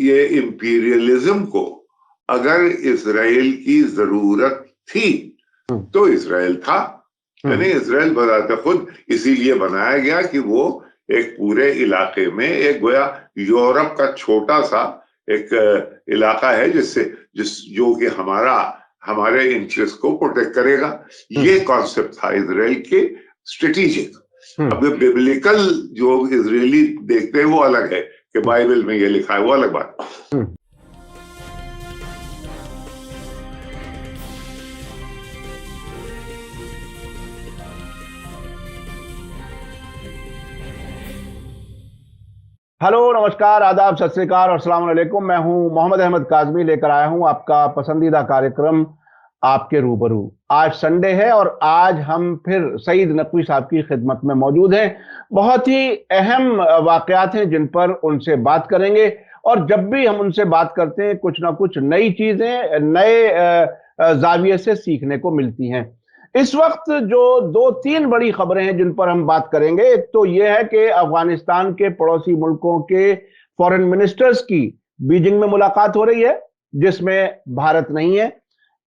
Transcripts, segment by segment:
ये इंपीरियलिज्म को अगर इसराइल की जरूरत थी तो इसराइल था, यानी इसराइल बताते खुद इसीलिए बनाया गया कि वो एक पूरे इलाके में एक गोया यूरोप का छोटा सा एक इलाका है जो कि हमारे इंटरेस्ट को प्रोटेक्ट करेगा। ये कॉन्सेप्ट था इसराइल के स्ट्रेटेजिक। अब बिब्लिकल जो इजरायली देखते हैं वो अलग है कि बाइबल में ये लिखा है, वो अलग बात। हेलो, नमस्कार, आदाब, सत श्री अकाल और अस्सलाम वालेकुम। मैं हूं मोहम्मद अहमद काज़मी, लेकर आया हूं आपका पसंदीदा कार्यक्रम आपके रूबरू। आज संडे है और आज हम फिर सईद नकवी साहब की खिदमत में मौजूद हैं। बहुत ही अहम वाकयात हैं जिन पर उनसे बात करेंगे, और जब भी हम उनसे बात करते हैं कुछ ना कुछ नई चीजें नए जाविये से सीखने को मिलती हैं। इस वक्त जो 2-3 बड़ी खबरें हैं जिन पर हम बात करेंगे, एक तो यह है कि अफगानिस्तान के पड़ोसी मुल्कों के फॉरेन मिनिस्टर्स की बीजिंग में मुलाकात हो रही है जिसमें भारत नहीं है।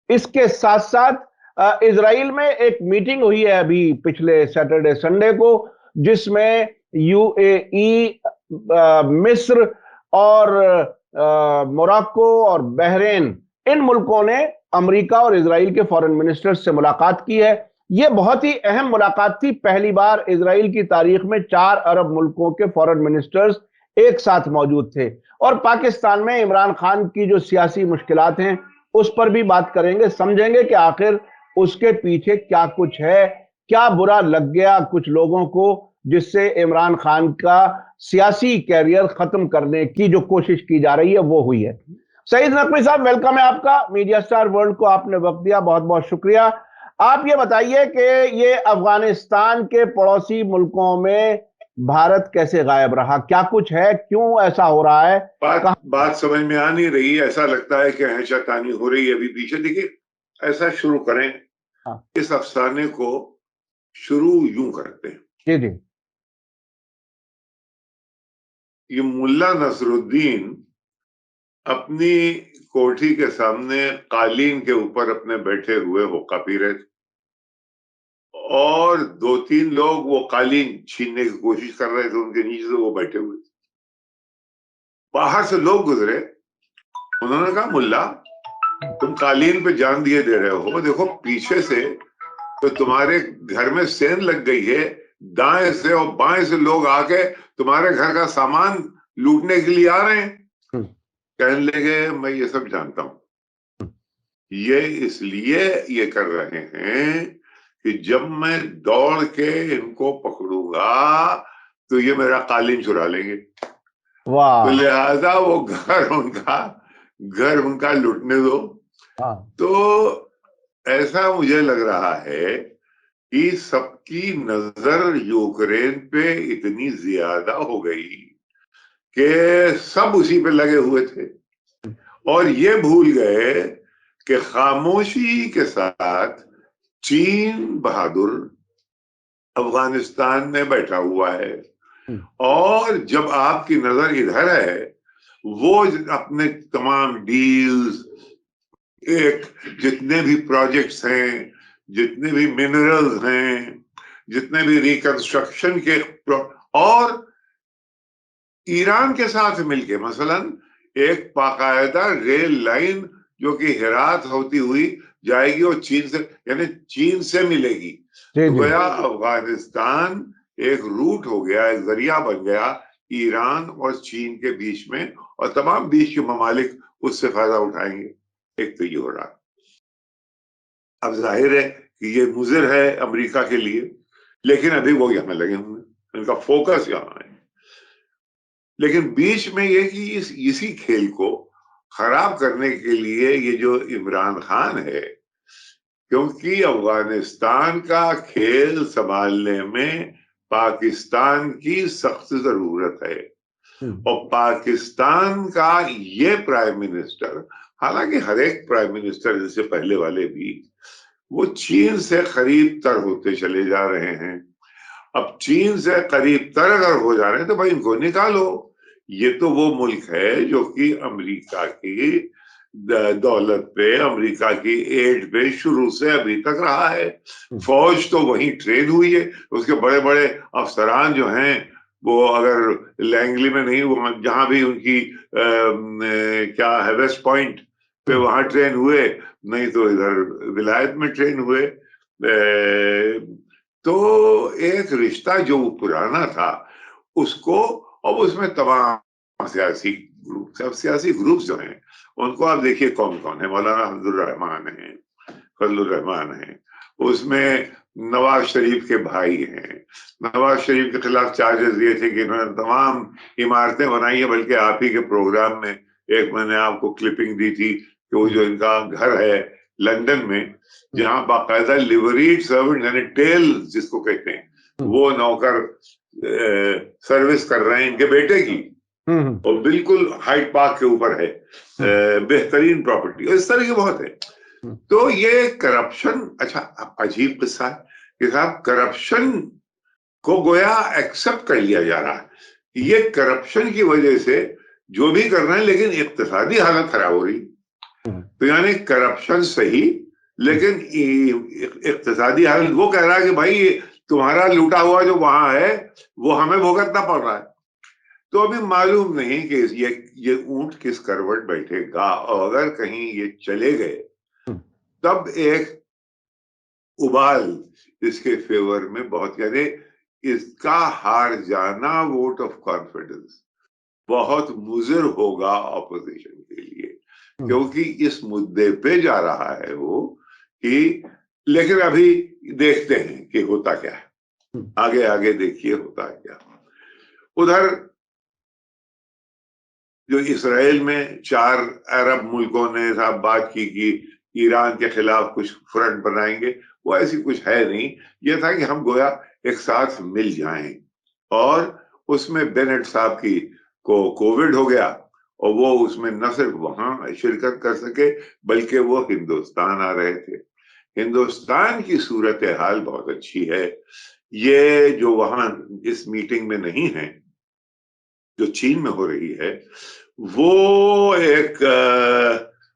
इसके साथ साथ इजराइल में एक मीटिंग हुई है अभी पिछले सैटरडे संडे को, जिसमें यूएई, मिस्र और मोरक्को और बहरीन, इन मुल्कों ने अमेरिका और इजराइल के फॉरेन मिनिस्टर्स से मुलाकात की है। यह बहुत ही अहम मुलाकात थी। पहली बार इजराइल की तारीख में 4 अरब मुल्कों के फॉरेन मिनिस्टर्स एक साथ मौजूद थे। और पाकिस्तान में इमरान खान की जो सियासी मुश्किलात हैं उस पर भी बात करेंगे, समझेंगे कि आखिर उसके पीछे क्या कुछ है, क्या बुरा लग गया कुछ लोगों को जिससे इमरान खान का सियासी कैरियर खत्म करने की जो कोशिश की जा रही है वो हुई है। सईद नकवी साहब, वेलकम है आपका। मीडिया स्टार वर्ल्ड को आपने वक्त दिया, बहुत बहुत शुक्रिया। आप ये बताइए कि ये अफगानिस्तान के पड़ोसी मुल्कों में भारत कैसे गायब रहा, क्या कुछ है, क्यों ऐसा हो रहा है? बात समझ में आ नहीं रही। ऐसा लगता है कि हैशतानी हो रही है अभी पीछे। देखिए, ऐसा शुरू करें। हाँ। इस अफसाने को शुरू यूं करते हैं। जी जी। ये मुल्ला नसरुद्दीन अपनी कोठी के सामने कालीन के ऊपर अपने बैठे हुए हुक्का पी रहे थे, और 2-3 लोग वो कालीन छीनने की कोशिश कर रहे थे, उनके नीचे से वो बैठे हुए थे। बाहर से लोग गुजरे, उन्होंने कहा, मुल्ला, तुम कालीन पे जान दिए दे रहे हो, देखो पीछे से तो तुम्हारे घर में सेंध लग गई है, दाएं से और बाएं से लोग आके तुम्हारे घर का सामान लूटने के लिए आ रहे हैं। कहने लगे, मैं ये सब जानता हूं, ये इसलिए ये कर रहे हैं कि जब मैं दौड़ के इनको पकड़ूंगा तो ये मेरा कालीन चुरा लेंगे। वाह। तो लिहाजा वो घर उनका लूटने दो। तो ऐसा मुझे लग रहा है कि सबकी नजर यूक्रेन पे इतनी ज्यादा हो गई कि सब उसी पे लगे हुए थे, और ये भूल गए कि खामोशी के साथ चीन बहादुर अफगानिस्तान में बैठा हुआ है, और जब आपकी नजर इधर है, वो अपने तमाम डील्स, एक जितने भी प्रोजेक्ट्स हैं, जितने भी मिनरल्स हैं, जितने भी रिकंस्ट्रक्शन के और ईरान के साथ मिलके मसलन एक बाकायदा रेल लाइन जो कि हेरात होती हुई जाएगी और चीन से, यानी चीन से मिलेगी। तो गया अफगानिस्तान एक रूट हो गया, एक जरिया बन गया ईरान और चीन के बीच में, और तमाम बीच के ममालिक उससे फायदा उठाएंगे। एक तो ये हो रहा। अब जाहिर है कि ये मुज़िर है अमेरिका के लिए, लेकिन अभी वो यहाँ लगे हुए, इनका फोकस यहाँ है। लेकिन बीच में ये कि इसी खेल को खराब करने के लिए ये जो इमरान खान है, क्योंकि अफगानिस्तान का खेल संभालने में पाकिस्तान की सख्त जरूरत है, और पाकिस्तान का ये प्राइम मिनिस्टर, हालांकि हर एक प्राइम मिनिस्टर जैसे पहले वाले भी, वो चीन से करीब तर होते चले जा रहे हैं। अब चीन से करीब तर अगर हो जा रहे हैं तो भाई इनको निकालो, ये तो वो मुल्क है जो कि अमेरिका की दौलत पे, अमेरिका की एड पे शुरू से अभी तक रहा है। फौज तो वहीं ट्रेन हुई है, उसके बड़े बड़े अफसरान जो हैं वो अगर लैंगली में नहीं, वो जहां भी उनकी क्या है, वेस्ट पॉइंट पे वहां ट्रेन हुए, नहीं तो इधर विलायत में ट्रेन हुए। तो एक रिश्ता जो पुराना था उसको, अब उसमें तमाम सियासी ग्रुप, सब सियासी ग्रुप जो हैं उनको आप देखिए कौन कौन है। मौलाना अब्दुल रहमान है, फजलुर रहमान है, उसमें नवाज शरीफ के भाई हैं। नवाज शरीफ के खिलाफ चार्जेस दिए थे कि इन्होंने तमाम इमारतें बनाई है, बल्कि आप ही के प्रोग्राम में एक मैंने आपको क्लिपिंग दी थी कि वो जो इनका घर है लंदन में, जहां बाकायदा लिवरीड सर्वेंट यानी टेल जिसको कहते हैं, वो नौकर सर्विस कर रहे हैं इनके बेटे की, और बिल्कुल हाइड पार्क के ऊपर है, बेहतरीन प्रॉपर्टी, इस तरह की बहुत है। तो ये करप्शन, अच्छा अजीब किस्सा है कि साहब करप्शन को गोया एक्सेप्ट कर लिया जा रहा है। ये करप्शन की वजह से जो भी कर रहे हैं, लेकिन इक्तिसादी हालत खराब हो रही। तो यानी करप्शन सही, लेकिन इक्तिसादी हालत, वो कह रहा है कि भाई तुम्हारा लूटा हुआ जो वहां है वो हमें भुगतना पड़ रहा है। तो अभी मालूम नहीं कि ये ऊंट किस करवट बैठेगा, और अगर कहीं ये चले गए तब एक उबाल इसके फेवर में बहुत, यानी इसका हार जाना वोट ऑफ कॉन्फिडेंस बहुत मुज़िर होगा ऑपोजिशन के लिए, क्योंकि इस मुद्दे पे जा रहा है वो कि, लेकिन अभी देखते हैं कि होता क्या है, आगे आगे देखिए होता क्या। उधर जो इसराइल में 4 अरब मुल्कों ने साहब बात की कि ईरान के खिलाफ कुछ फ्रंट बनाएंगे, वो ऐसी कुछ है नहीं। ये था कि हम गोया एक साथ मिल जाएं, और उसमें बेनेट साहब की को कोविड हो गया, और वो उसमें न सिर्फ वहां शिरकत कर सके बल्कि वो हिंदुस्तान आ रहे थे। हिंदुस्तान की सूरत हाल बहुत अच्छी है। ये जो वहां इस मीटिंग में नहीं है, जो चीन में हो रही है, वो एक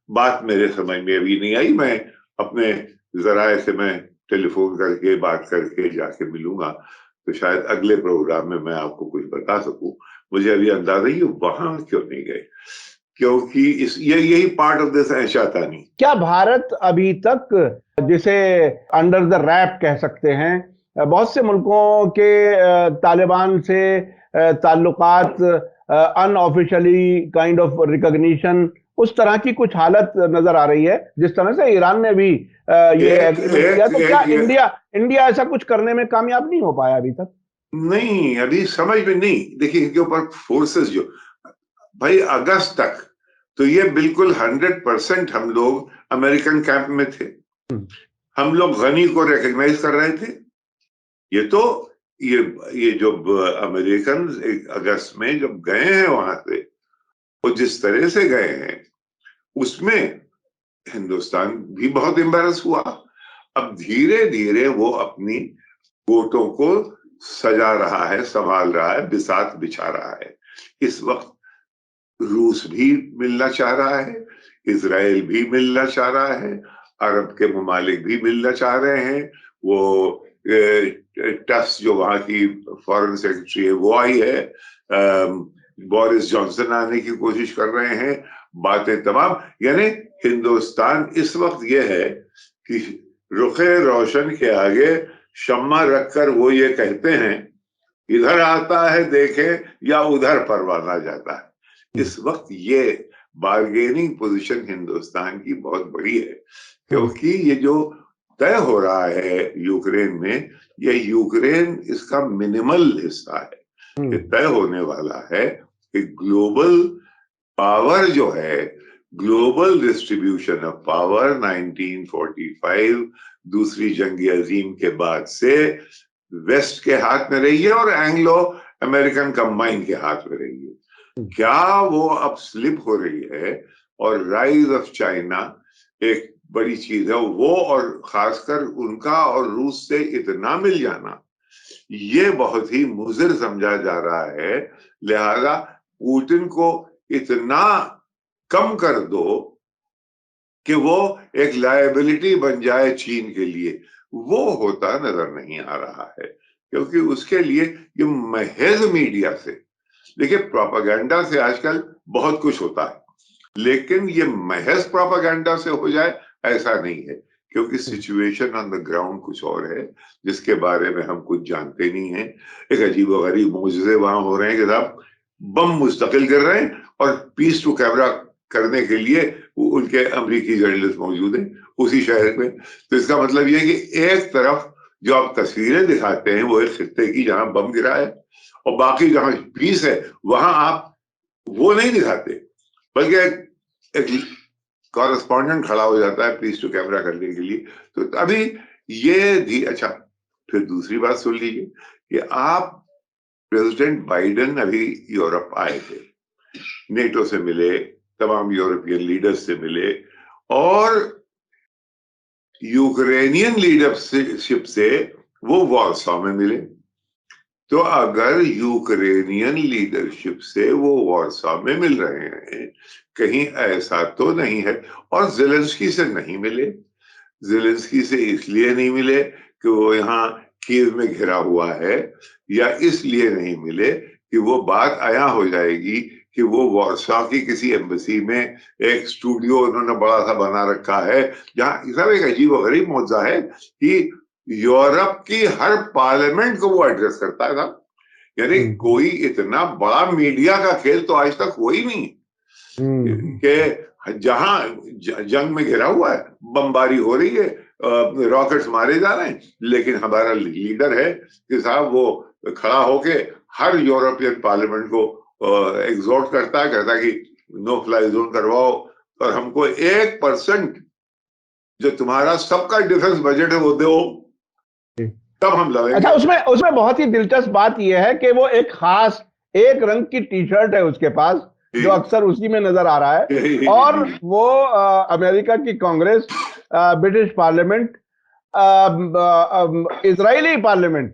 बात मेरे समझ में अभी नहीं आई। मैं अपने जराए से मैं टेलीफोन करके बात करके जाके मिलूंगा, तो शायद अगले प्रोग्राम में मैं आपको कुछ बता सकूं। मुझे अभी अंदाजा ही वहां क्यों नहीं गए, क्योंकि यही पार्ट ऑफ दिस ऐशाता नहीं। क्या भारत अभी तक, जिसे अंडर द रैप कह सकते हैं, बहुत से मुल्कों के तालिबान से ताल्लुकात, अनऑफिशियली काइंड ऑफ रिकॉग्निशन, उस तरह की कुछ हालत नजर आ रही है, जिस तरह से ईरान ने भी ये एग्रीमेंट किया, तो क्या इंडिया ऐसा कुछ करने में कामयाब नहीं हो पाया अभी तक? नहीं, अभी समझ में नहीं। देखिए इनके ऊपर फोर्सेस जो, भाई अगस्त तक तो ये बिल्कुल 100% हम लोग अमेरिकन कैंप में थे। हम लोग गनी को रिकॉग्नाइज कर रहे थे। ये तो ये जो अमेरिकन अगस्त में जब गए हैं वहां से, वो जिस तरह से गए हैं उसमें हिंदुस्तान भी बहुत एम्बैरस हुआ। अब धीरे धीरे वो अपनी वोटों को सजा रहा है, संभाल रहा है, बिसात बिछा रहा है। इस वक्त रूस भी मिलना चाह रहा है, इजराइल भी मिलना चाह रहा है, अरब के ममालिक भी मिलना चाह रहे हैं। वो टस जो वहां की फॉरेन सेक्रेटरी है वो आई है, बोरिस जॉनसन आने की कोशिश कर रहे हैं, बातें तमाम। यानी हिंदुस्तान इस वक्त ये है कि रुखे रोशन के आगे शम्मा रखकर वो ये कहते हैं, इधर आता है देखें या उधर परवाना जाता है। इस वक्त ये बार्गेनिंग पोजीशन हिंदुस्तान की बहुत बड़ी है, क्योंकि ये जो तय हो रहा है यूक्रेन में, ये यूक्रेन इसका मिनिमल हिस्सा है। ये तय होने वाला है कि ग्लोबल पावर जो है, ग्लोबल डिस्ट्रीब्यूशन ऑफ पावर 1945 दूसरी जंग अजीम के बाद से वेस्ट के हाथ में रही है और एंग्लो अमेरिकन कंबाइन के हाथ में रही है। क्या वो अब स्लिप हो रही है, और राइज ऑफ चाइना एक बड़ी चीज है वो, और खासकर उनका और रूस से इतना मिल जाना, ये बहुत ही मुज़िर समझा जा रहा है। लिहाजा पुतिन को इतना कम कर दो कि वो एक लायबिलिटी बन जाए चीन के लिए, वो होता नजर नहीं आ रहा है। क्योंकि उसके लिए ये महज मीडिया से, देखिए प्रोपागेंडा से आजकल बहुत कुछ होता है, लेकिन ये महज प्रोपागेंडा से हो जाए ऐसा नहीं है, क्योंकि सिचुएशन ऑन द ग्राउंड कुछ और है जिसके बारे में हम कुछ जानते नहीं है। एक अजीबोगरीब मुजज़े वहां हो रहे हैं कि साहब बम मुस्तकिल कर रहे हैं और पीस टू कैमरा करने के लिए उनके अमेरिकी जर्नलिस्ट मौजूद हैं उसी शहर में। तो इसका मतलब यह है कि एक तरफ जो आप तस्वीरें दिखाते हैं वो एक खित्ते की जहां बम गिरा है, और बाकी जहां पीस है वहां आप वो नहीं दिखाते, बल्कि एक कॉरेस्पॉन्डेंट खड़ा हो जाता है पीस टू कैमरा करने के लिए। तो अभी ये भी अच्छा, फिर दूसरी बात सुन लीजिए कि आप प्रेसिडेंट बाइडेन अभी यूरोप आए थे, नेटो से मिले, तमाम यूरोपियन लीडर्स से मिले, और यूक्रेनियन लीडरशिप से वो वॉर्सो में मिले। तो अगर यूक्रेनियन लीडरशिप से वो वॉर्सो में मिल रहे हैं, कहीं ऐसा तो नहीं है, और ज़ेलेंस्की से नहीं मिले। ज़ेलेंस्की से इसलिए नहीं मिले कि वो यहाँ कीव में घिरा हुआ है, या इसलिए नहीं मिले कि वो बात आया हो जाएगी कि वो वॉर्सो की किसी एम्बेसी में एक स्टूडियो उन्होंने बड़ा सा बना रखा है, जहां सब एक अजीब और गरीब मौजा है कि यूरोप की हर पार्लियामेंट को वो एड्रेस करता है साहब। यानी कोई इतना बड़ा मीडिया का खेल तो आज तक हुआ ही नहीं कि जहां जंग में घिरा हुआ है, बमबारी हो रही है, रॉकेट्स मारे जा रहे हैं, लेकिन हमारा लीडर है कि साहब वो खड़ा होके हर यूरोपियन पार्लियामेंट को एग्जॉर्ट करता है, कहता है कि नो फ्लाई जोन करवाओ, और हमको 1% जो तुम्हारा सबका डिफेंस बजट है वो दो, तब हम लड़ेंगे। अच्छा, उसमें उसमें बहुत ही दिलचस्प बात यह है कि वो एक खास एक रंग की टी शर्ट है उसके पास, जो अक्सर उसी में नजर आ रहा है, और वो अमेरिका की Congress, British parliament, Israeli parliament,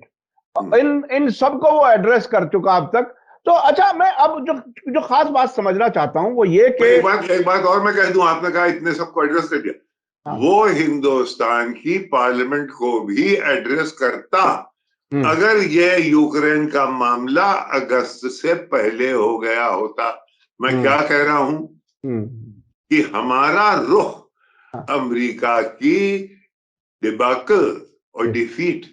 इन इन सबको वो एड्रेस कर चुका अब तक। तो अच्छा, मैं अब जो जो खास बात समझना चाहता हूं वो ये कि एक बात और मैं कह दूं, आपने कहा इतने सबको एड्रेस कर दिया, वो हिंदुस्तान की पार्लियामेंट को भी एड्रेस करता अगर ये यूक्रेन का मामला अगस्त से पहले हो गया होता। मैं क्या कह रहा हूं कि हमारा रुख अमेरिका की डिबाकल और डिफीट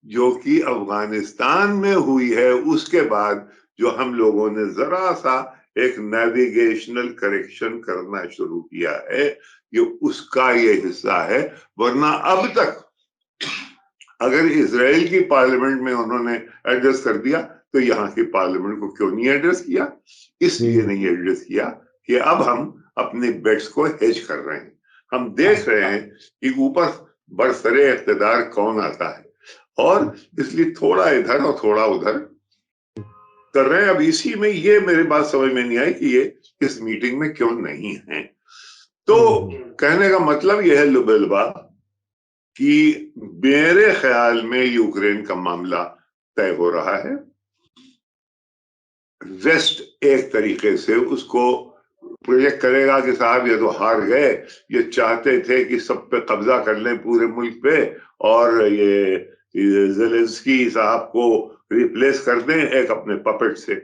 जो कि अफगानिस्तान में हुई है, उसके बाद जो हम लोगों ने जरा सा एक नेविगेशनल करेक्शन करना शुरू किया है, ये उसका ये हिस्सा है। वरना अब तक अगर इजराइल की पार्लियामेंट में उन्होंने एड्रेस कर दिया तो यहाँ की पार्लियामेंट को क्यों नहीं एड्रेस किया? इसलिए नहीं एड्रेस किया कि अब हम अपने बेट्स को हेज कर रहे हैं। हम देख रहे हैं कि ऊपर बरसरे इख्तिदार कौन आता है, और इसलिए थोड़ा इधर और थोड़ा उधर कर रहे हैं। अब इसी में ये मेरी बात समझ में नहीं आई कि ये इस मीटिंग में क्यों नहीं है। तो कहने का मतलब यह है लुबेलबा कि मेरे ख्याल में यूक्रेन का मामला तय हो रहा है। वेस्ट एक तरीके से उसको प्रोजेक्ट करेगा कि साहब ये तो हार गए, ये चाहते थे कि सब पे कब्जा कर लें पूरे मुल्क पे, और ये ज़ेलेंस्की साहब को रिप्लेस कर दें एक अपने पपेट से।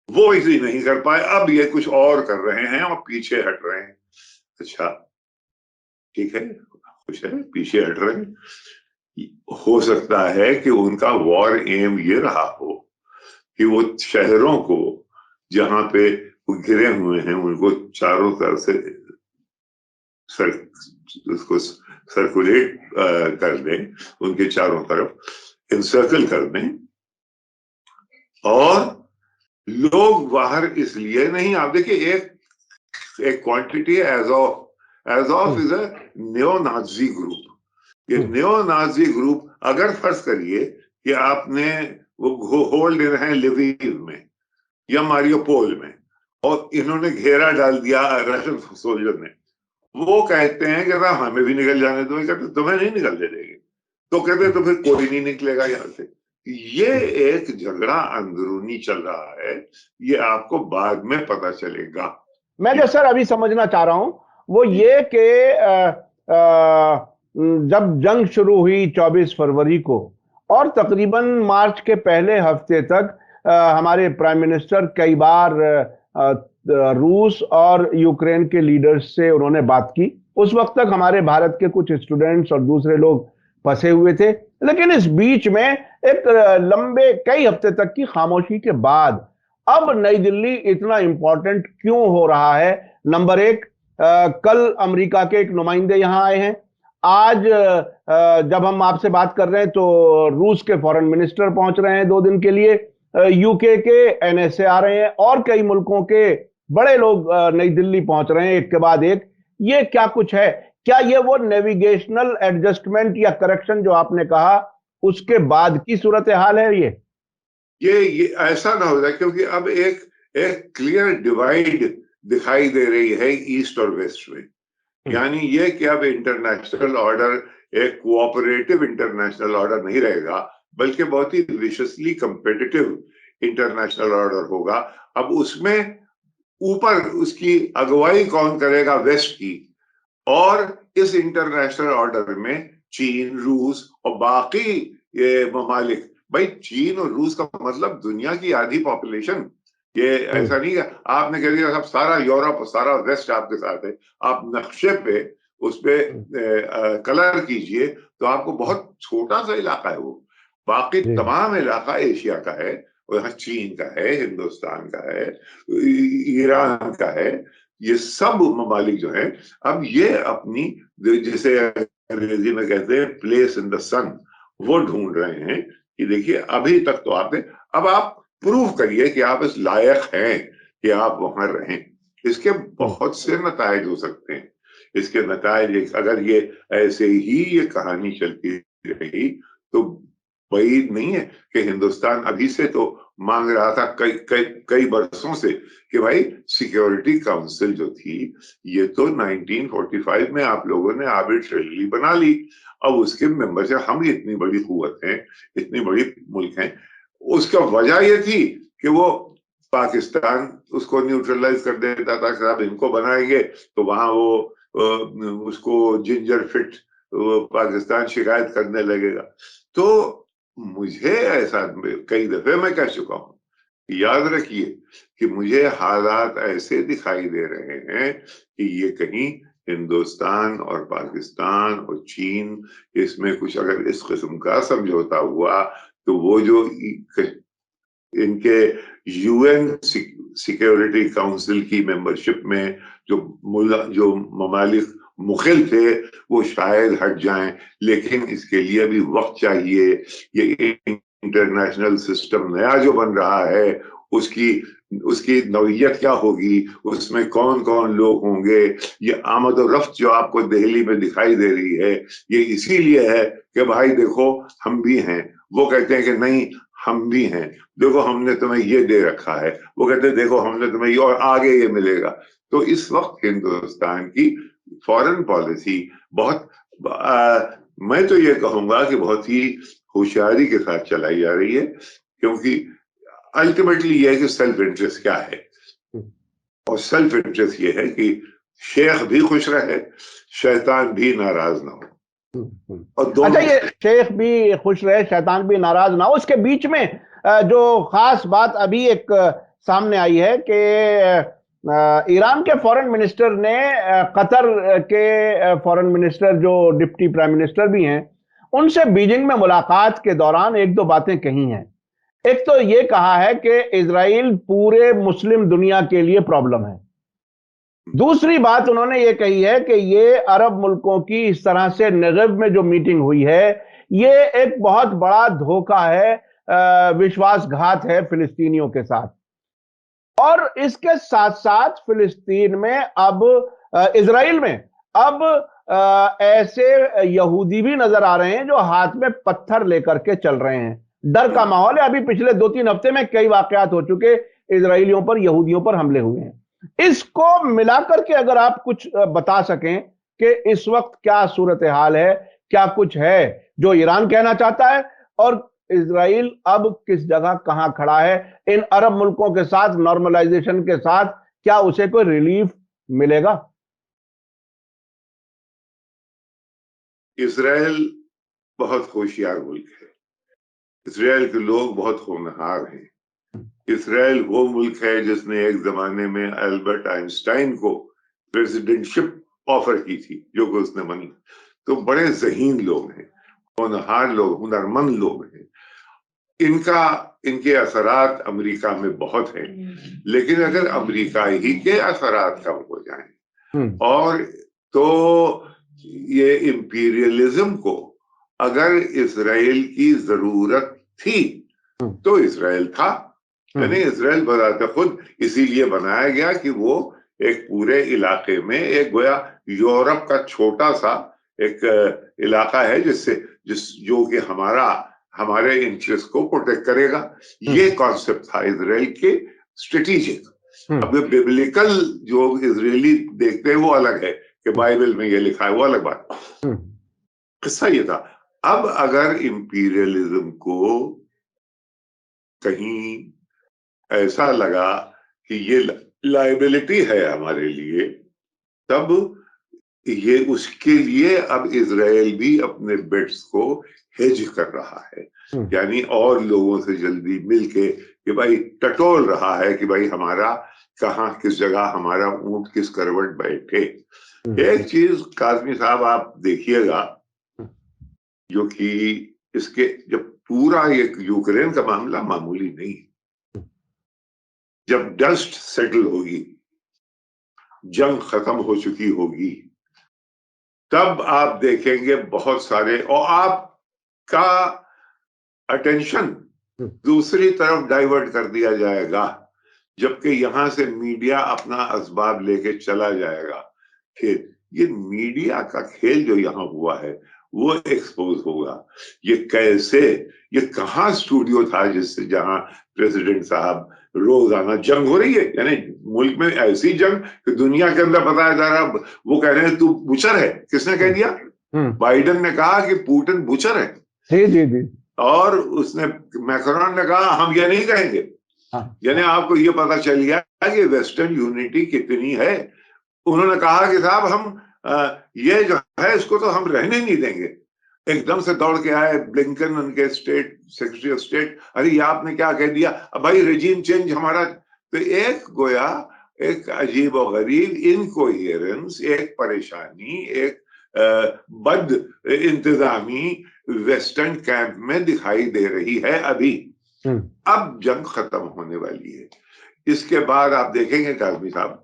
वो इसलिए नहीं कर पाए, अब ये कुछ और कर रहे हैं और पीछे हट रहे हैं। अच्छा ठीक है, कुछ है पीछे हट रहे हैं। हो सकता है कि उनका वॉर एम ये रहा हो कि वो शहरों को जहां पे वो घिरे हुए हैं उनको चारों तरफ से उसको सर्कुलेट कर दें, उनके चारों तरफ इंसर्कल कर दें, और लोग बाहर इसलिए नहीं। आप देखिए एक quantity Azov is a neo Nazi group. ये नियो नाजी ग्रुप, अगर फर्ज करिए कि आपने वो होल्ड इन है लिविव में या मारियोपोल में, और इन्होंने घेरा डाल दिया रशियन सोल्जर ने, वो कहते हैं कि ना हमें भी निकल जाने दो, कहते तुम्हें नहीं निकलने देंगे, तो कहते तो फिर कोई नहीं निकलेगा यहाँ से। ये एक झगड़ा अंदरूनी चल रहा है, ये आपको बाद में पता चलेगा। मैं जो सर अभी समझना चाह रहा हूं वो ये कि जब जंग शुरू हुई 24 फरवरी को और तकरीबन मार्च के पहले हफ्ते तक हमारे प्राइम मिनिस्टर कई बार रूस और यूक्रेन के लीडर्स से उन्होंने बात की। उस वक्त तक हमारे भारत के कुछ स्टूडेंट्स और दूसरे लोग फंसे हुए थे, लेकिन इस बीच में एक लंबे कई हफ्ते तक की खामोशी के बाद अब नई दिल्ली इतना इंपॉर्टेंट क्यों हो रहा है? नंबर एक, कल अमेरिका के एक नुमाइंदे यहां आए हैं। आज जब हम आपसे बात कर रहे हैं तो रूस के फॉरेन मिनिस्टर पहुंच रहे हैं 2 दिन के लिए, यूके के एनएसए आ रहे हैं और कई मुल्कों के बड़े लोग नई दिल्ली पहुंच रहे हैं एक के बाद एक। ये क्या कुछ है? क्या ये वो नेविगेशनल एडजस्टमेंट या करेक्शन जो आपने कहा उसके बाद की सूरत हाल है? ये ऐसा ना हो जाए, क्योंकि अब एक क्लियर डिवाइड दिखाई दे रही है ईस्ट और वेस्ट में। यानी ये कि अब इंटरनेशनल ऑर्डर एक कोऑपरेटिव इंटरनेशनल ऑर्डर नहीं रहेगा, बल्कि बहुत ही विशसली कंपेटिटिव इंटरनेशनल ऑर्डर होगा। अब उसमें ऊपर उसकी अगुवाई कौन करेगा? वेस्ट की। और इस इंटरनेशनल ऑर्डर में चीन, रूस और बाकी ये ममालिक, भाई चीन और रूस का मतलब दुनिया की आधी पॉपुलेशन। ये ऐसा नहीं है आपने कह दिया सब सारा यूरोप और सारा वेस्ट आपके साथ है। आप नक्शे पे उस पे कलर कीजिए तो आपको बहुत छोटा सा इलाका है वो। बाकी तमाम इलाका एशिया का है, और यहाँ चीन का है, हिंदुस्तान का है, ईरान का है, ये सब ममालिक जो है अब ये अपनी, जिसे अंग्रेजी में कहते हैं प्लेस इन द सन, वो ढूंढ रहे हैं कि देखिए अभी तक तो आपने, अब आप प्रूव करिए कि आप इस लायक हैं कि आप वहां रहें। इसके बहुत से नतायज हो सकते हैं। इसके नतायज, अगर ये ऐसे ही ये कहानी चलती रही तो वही नहीं है कि हिंदुस्तान अभी से तो मांग रहा था कई कई कई बरसों से कि भाई सिक्योरिटी काउंसिल जो थी ये तो 1945 में आप लोगों ने आर्बिट्रेरली बना ली। अब उसके मेंबर है, हम इतनी बड़ी कुव्वत हैं, इतनी बड़ी मुल्क हैं, उसका वजह ये थी कि वो पाकिस्तान उसको न्यूट्रलाइज कर देता था कि अब इनको बनाएंगे तो वहां वो उसको जिंजर फिट पाकिस्तान शिकायत करने लगेगा। तो मुझे ऐसा कई दफे मैं कह चुका हूं, याद रखिए कि मुझे हालात ऐसे दिखाई दे रहे हैं कि ये कहीं हिंदुस्तान और पाकिस्तान और चीन, इसमें कुछ अगर इस किस्म का समझौता हुआ तो वो जो इनके यूएन सिक्योरिटी काउंसिल की मेंबरशिप में जो ममालिक मुखिल थे वो शायद हट जाएं, लेकिन इसके लिए भी वक्त चाहिए। ये इंटरनेशनल सिस्टम नया जो बन रहा है उसकी उसकी नौइयत क्या होगी, उसमें कौन कौन लोग होंगे। ये आमद और रफ्त जो आपको दिल्ली में दिखाई दे रही है ये इसीलिए है कि भाई देखो हम भी हैं। वो कहते हैं कि नहीं हम भी हैं, देखो हमने तुम्हें ये दे रखा है, वो कहते हैं देखो हमने तुम्हें ये और आगे ये मिलेगा। तो इस वक्त हिंदुस्तान की फॉरेन पॉलिसी बहुत मैं तो ये कहूंगा कि बहुत ही होशियारी के साथ चलाई जा रही है, क्योंकि अल्टीमेटली ये है कि सेल्फ इंटरेस्ट क्या है, और सेल्फ इंटरेस्ट ये है कि शेख भी खुश रहे, शैतान भी नाराज ना हो। और अच्छा, ये शेख भी खुश रहे शैतान भी नाराज ना हो, उसके बीच में जो खास बात अभी एक सामने आई है कि ईरान के फॉरेन मिनिस्टर ने कतर के फॉरेन मिनिस्टर जो डिप्टी प्राइम मिनिस्टर भी हैं उनसे बीजिंग में मुलाकात के दौरान एक दो बातें कही हैं। एक तो ये कहा है कि इजराइल पूरे मुस्लिम दुनिया के लिए प्रॉब्लम है। दूसरी बात उन्होंने ये कही है कि ये अरब मुल्कों की इस तरह से नेगेव में जो मीटिंग हुई है ये एक बहुत बड़ा धोखा है, विश्वासघात है फिलिस्तीनियों के साथ। और इसके साथ साथ फिलिस्तीन में अब इजराइल में अब ऐसे यहूदी भी नजर आ रहे हैं जो हाथ में पत्थर लेकर के चल रहे हैं। डर का माहौल है। अभी पिछले 2-3 हफ्ते में कई वाकयात हो चुके, इजराइलियों पर यहूदियों पर हमले हुए हैं। इसको मिलाकर के अगर आप कुछ बता सकें कि इस वक्त क्या सूरत हाल है, क्या कुछ है जो ईरान कहना चाहता है और इजराइल अब किस जगह कहां खड़ा है इन अरब मुल्कों के साथ, नॉर्मलाइजेशन के साथ? क्या उसे कोई रिलीफ मिलेगा? इजराइल बहुत होशियार मुल्क है। इजराइल के लोग बहुत होनहार हैं। इजराइल वो मुल्क है जिसने एक जमाने में अल्बर्ट आइंस्टाइन को प्रेसिडेंटशिप ऑफर की थी, जो कि उसने मानी। तो बड़े ज़हीन लोग हैं, होनहार लोग, हुनरमंद लोग हैं। इनके असरात अमेरिका में बहुत हैं, लेकिन अगर अमेरिका ही के असरात कम हो जाएं और तो ये इंपीरियलिज्म को अगर इजराइल की जरूरत थी तो इजराइल था, यानी इजराइल बजाते खुद इसीलिए बनाया गया कि वो एक पूरे इलाके में एक गोया यूरोप का छोटा सा एक इलाका है जो कि हमारे इंटरेस्ट को प्रोटेक्ट करेगा। ये कॉन्सेप्ट था इजराइल के स्ट्रेटेजिक। अब बिब्लिकल जो इजरायली देखते हैं वो अलग है कि बाइबल में ये लिखा है, वो अलग बात। किस्सा ये था, अब अगर इंपीरियलिज्म को कहीं ऐसा लगा कि ये लाइबिलिटी है हमारे लिए, तब ये उसके लिए अब इजराइल भी अपने बेट्स को हेज कर रहा है, यानी और लोगों से जल्दी मिलके कि भाई टटोल रहा है कि भाई हमारा कहाँ किस जगह हमारा ऊंट किस करवट बैठे। एक चीज काज़मी साहब आप देखिएगा, जो कि इसके जब पूरा ये यूक्रेन का मामला मामूली नहीं है, जब डस्ट सेटल होगी, जंग खत्म हो चुकी होगी, तब आप देखेंगे बहुत सारे, और आपका अटेंशन दूसरी तरफ डाइवर्ट कर दिया जाएगा, जबकि यहां से मीडिया अपना असबाब लेके चला जाएगा। फिर ये मीडिया का खेल जो यहां हुआ है वो एक्सपोज होगा। ये कैसे, ये कहां स्टूडियो था जिससे जहां प्रेसिडेंट साहब रोजाना जंग हो रही है, यानी मुल्क में ऐसी जंग कि दुनिया के अंदर बताया जा रहा, वो कह रहे हैं तू बुचर है। किसने कह दिया? बाइडेन ने कहा कि पुतिन बुचर है। जी जी जी। और उसने मैक्रोन ने कहा हम ये नहीं कहेंगे। यानी आपको ये पता चल गया कि वेस्टर्न यूनिटी कितनी है। उन्होंने कहा कि साहब हम ये जो है इसको तो हम रहने नहीं देंगे। एकदम से दौड़ के आए ब्लिंकन, उनके स्टेट सेक्रेटरी ऑफ स्टेट, अरे ये आपने क्या कह दिया? अब भाई रेजिम चेंज हमारा, तो एक गोया एक अजीब और गरीब इनकोहेरेंस, एक परेशानी, एक बद इंतजामी वेस्टर्न कैंप में दिखाई दे रही है अभी। अब जंग खत्म होने वाली है, इसके बाद आप देखेंगे काज़मी साहब,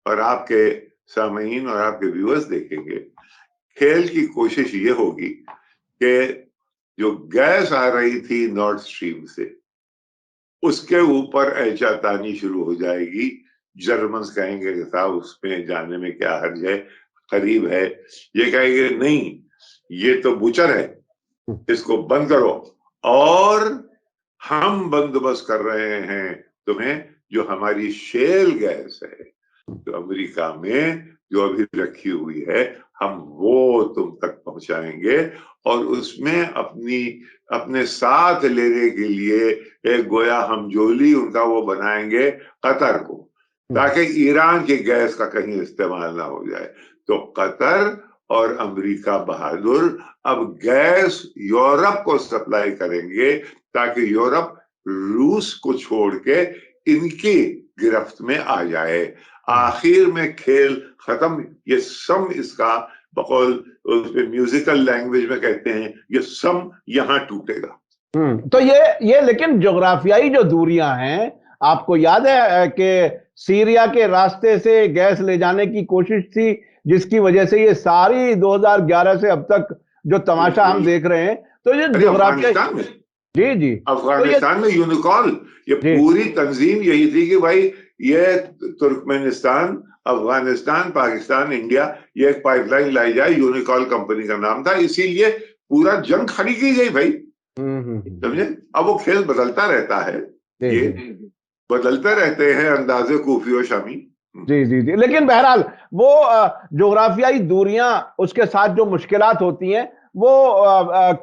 और आपके सामीन और आपके व्यूअर्स देखेंगे, खेल की कोशिश ये होगी कि जो गैस आ रही थी नॉर्थ स्ट्रीम से, उसके ऊपर ऐचातानी शुरू हो जाएगी। जर्मन्स कहेंगे कि साहब उसमें जाने में क्या हर्ज है, करीब है। ये कहेंगे नहीं, ये तो बुचर है, इसको बंद करो, और हम बंदोबस्त कर रहे हैं तुम्हें जो हमारी शेल गैस है जो अमेरिका में जो अभी रखी हुई है, हम वो तुम तक पहुंचाएंगे, और उसमें अपने साथ लेने के लिए एक गोया हमजोली उनका वो बनाएंगे कतर को, ताकि ईरान की गैस का कहीं इस्तेमाल ना हो जाए। तो कतर और अमेरिका बहादुर अब गैस यूरोप को सप्लाई करेंगे, ताकि यूरोप रूस को छोड़ के इनकी गिरफ्त में आ जाए। आखिर में खेल खत्म। ये सम इसका बकौल उसमें म्यूजिकल लैंग्वेज में कहते हैं, ये सम यहां टूटेगा। तो ये लेकिन जोग्राफियाई जो दूरियां हैं, आपको याद है कि सीरिया के रास्ते से गैस ले जाने की कोशिश थी, जिसकी वजह से ये सारी 2011 से अब तक जो तमाशा हम देख रहे हैं। तो ये अफगानिस्तान में, जी जी, अफगानिस्तान में यूनिकॉल, ये पूरी तंजीम यही थी कि भाई ये तुर्कमेनिस्तान, अफगानिस्तान, पाकिस्तान, इंडिया, ये एक पाइपलाइन लाई जाए, यूनिकॉल कंपनी का नाम था, इसीलिए पूरा जंग खड़ी की गई भाई। समझे? अब वो खेल बदलता रहता है, ये बदलते रहते हैं अंदाजे कूफी और शामी। जी जी जी। लेकिन बहरहाल वो जोग्राफियाई दूरियां, उसके साथ जो मुश्किलात होती हैं, वो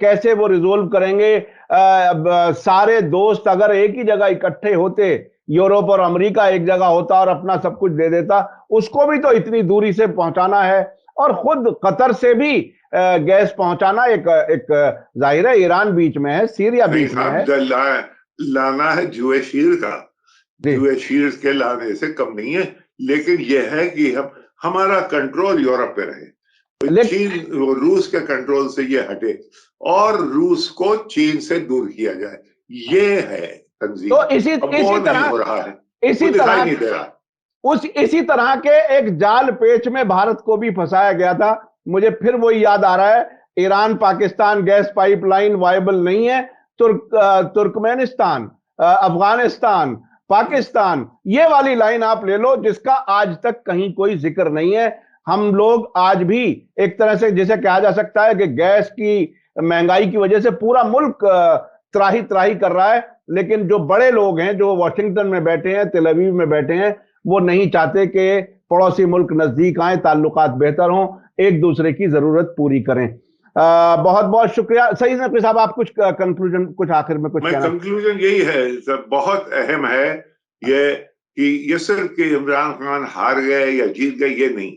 कैसे वो रिजोल्व करेंगे, सारे दोस्त अगर एक ही जगह इकट्ठे होते, यूरोप और अमेरिका एक जगह होता और अपना सब कुछ दे देता, उसको भी तो इतनी दूरी से पहुंचाना है। और खुद कतर से भी गैस पहुंचाना, एक जाहिर है ईरान बीच में है, सीरिया बीच में है। लाना है जुए शीर का, जुए शीर के लाने से कम नहीं है, लेकिन यह है कि हमारा कंट्रोल यूरोप पे रहे, तो चीन रूस के कंट्रोल से ये हटे और रूस को चीन से दूर किया जाए, ये है तंजीम। तो इसी तरह हो रहा है, इसी तरह के एक जाल पेच में भारत को भी फंसाया गया था। मुझे फिर वही याद आ रहा है, Iran Pakistan gas pipeline viable नहीं है, तुर्कमेनिस्तान, अफगानिस्तान, पाकिस्तान, ये वाली लाइन आप ले लो, जिसका आज तक कहीं कोई जिक्र नहीं है। हम लोग आज भी एक तरह से जैसे कहा जा सकता है कि गैस की महंगाई की वजह से पूरा मुल्क त्राही त्राही कर रहा है, लेकिन जो बड़े लोग हैं, जो वॉशिंगटन में बैठे हैं, तेल अवीव में बैठे हैं, वो नहीं चाहते कि पड़ोसी मुल्क नजदीक आए, ताल्लुकात बेहतर हों, एक दूसरे की जरूरत पूरी करें। बहुत बहुत शुक्रिया। सईद नकवी साहब, आप कुछ कंक्लूजन, कुछ आखिर में कुछ कहना? कंक्लूजन यही है, बहुत अहम है ये, कि ये सिर्फ कि इमरान खान हार गए या जीत गए ये नहीं,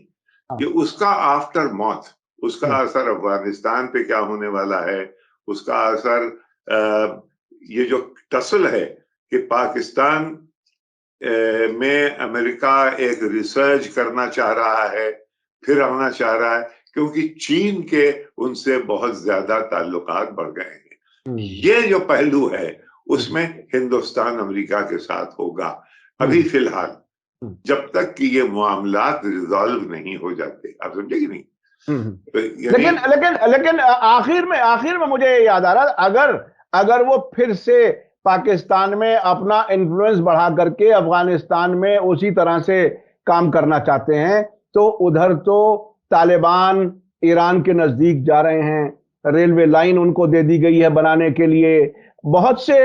कि उसका आफ्टर मौत, उसका असर अफगानिस्तान पे क्या होने वाला है, उसका असर ये जो टसल है कि पाकिस्तान में अमेरिका एक रिसर्च करना चाह रहा है, फिर आना चाह रहा है, क्योंकि चीन के उनसे बहुत ज्यादा ताल्लुकात बढ़ गए हैं। ये जो पहलू है उसमें हिंदुस्तान अमेरिका के साथ होगा। अभी फिलहाल जब तक कि ये मामलात रिजॉल्व नहीं हो जाते, आप समझे कि नहीं? लेकिन आखिर में मुझे याद आ रहा, अगर वो फिर से पाकिस्तान में अपना इन्फ्लुएंस बढ़ा करके अफगानिस्तान में उसी तरह से काम करना चाहते हैं, तो उधर तो तालिबान ईरान के नजदीक जा रहे हैं, रेलवे लाइन उनको दे दी गई है बनाने के लिए, बहुत से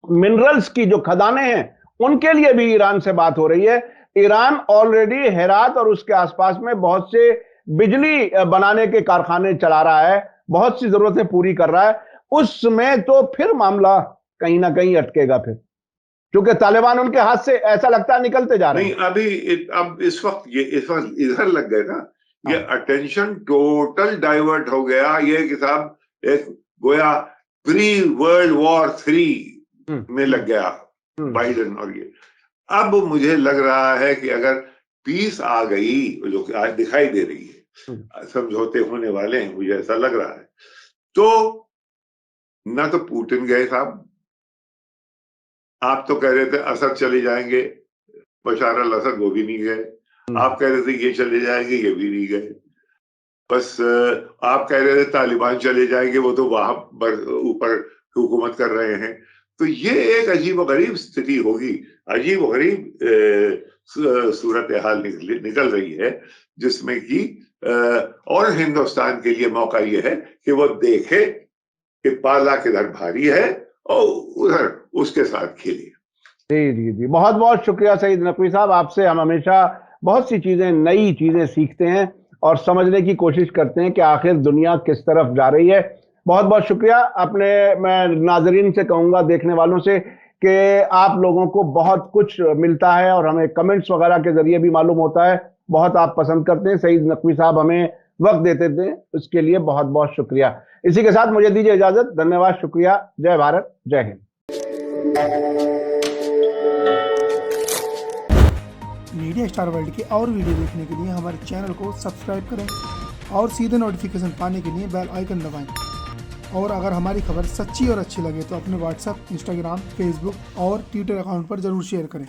मिनरल्स की जो खदानें हैं उनके लिए भी ईरान से बात हो रही है। ईरान ऑलरेडी हेरात और उसके आसपास में बहुत से बिजली बनाने के कारखाने चला रहा है, बहुत सी जरूरतें पूरी कर रहा है। उसमें तो फिर मामला कहीं ना कहीं अटकेगा फिर, क्योंकि तालिबान उनके हाथ से ऐसा लगता है निकलते जा रहे हैं। नहीं, अब इस वक्त इधर लग गए ना, ये अटेंशन टोटल डाइवर्ट हो गया। ये किताब एक गोया प्री वर्ल्ड वॉर 3 में लग गया बाइडेन, और ये अब मुझे लग रहा है कि अगर पीस आ गई, जो आज दिखाई दे रही है, समझौते होने वाले हैं, मुझे ऐसा लग रहा है, तो ना तो पुतिन गए साहब, आप तो कह रहे थे असद चले जाएंगे, बशार अल असद, वो भी नहीं गए। आप कह रहे थे ये चले जाएंगे, ये भी नहीं गए। बस आप कह रहे थे तालिबान चले जाएंगे, वो तो वहां ऊपर हुकूमत कर रहे हैं। तो ये एक अजीब व गरीब स्थिति होगी, अजीब व गरीब सूरत हाल निकल रही है, जिसमें कि और हिंदुस्तान के लिए मौका ये है कि वो देखे कि पाला किधर भारी है और उधर उसके साथ खेलिए। जी जी जी, बहुत बहुत शुक्रिया सईद नकवी साहब। आपसे हम हमेशा बहुत सी चीजें, नई चीजें सीखते हैं और समझने की कोशिश करते हैं कि आखिर दुनिया किस तरफ जा रही है। बहुत बहुत शुक्रिया। मैं नाजरीन से कहूंगा, देखने वालों से, कि आप लोगों को बहुत कुछ मिलता है और हमें कमेंट्स वगैरह के जरिए भी मालूम होता है, बहुत आप पसंद करते हैं। सईद नकवी साहब हमें वक्त देते थे, उसके लिए बहुत बहुत शुक्रिया। इसी के साथ मुझे दीजिए इजाजत। धन्यवाद, शुक्रिया। जय भारत, जय हिंद। मीडिया स्टार वर्ल्ड के और वीडियो देखने के लिए हमारे चैनल को सब्सक्राइब करें और सीधे नोटिफिकेशन पाने के लिए बेल आइकन दबाएं। और अगर हमारी खबर सच्ची और अच्छी लगे तो अपने व्हाट्सएप, इंस्टाग्राम, फेसबुक और ट्विटर अकाउंट पर जरूर शेयर करें।